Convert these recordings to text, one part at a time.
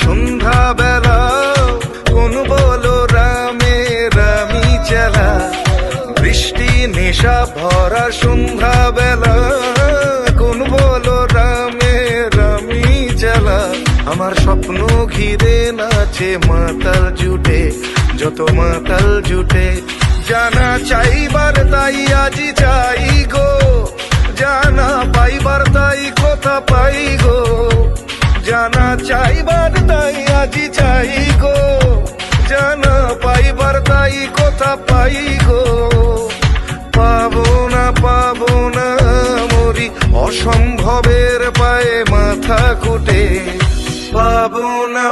সন্ধ্যা বেলা, কোন বলো রামে রামি চেলা। বৃষ্টি নেশা ভরা সন্ধ্যা বেলা, কোন বলো রামে রামি চেলা। আমার স্বপ্ন ঘিরে নাচে মাতাল জুটে, যত মাতাল জুটে। জানা চাইবার তাই আজি চাই গো, জানা পাইবার তাই কথা পাই গো। জানা চাইবার তাই আজি চাই গো, জানা পাইবার তাই কথা পাই গো। পাবো না মরি অসম্ভবের পায়ে মাথা কুটে। পাবো না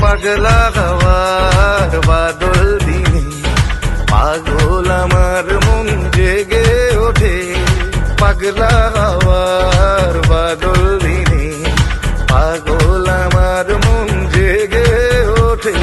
পাগলা হওয়ার বাদল দিনে, পাগল আমার মন জেগে ওঠে। পাগলা হওয়ার বাদল দিনে, পাগল আমার মন জেগে ওঠে।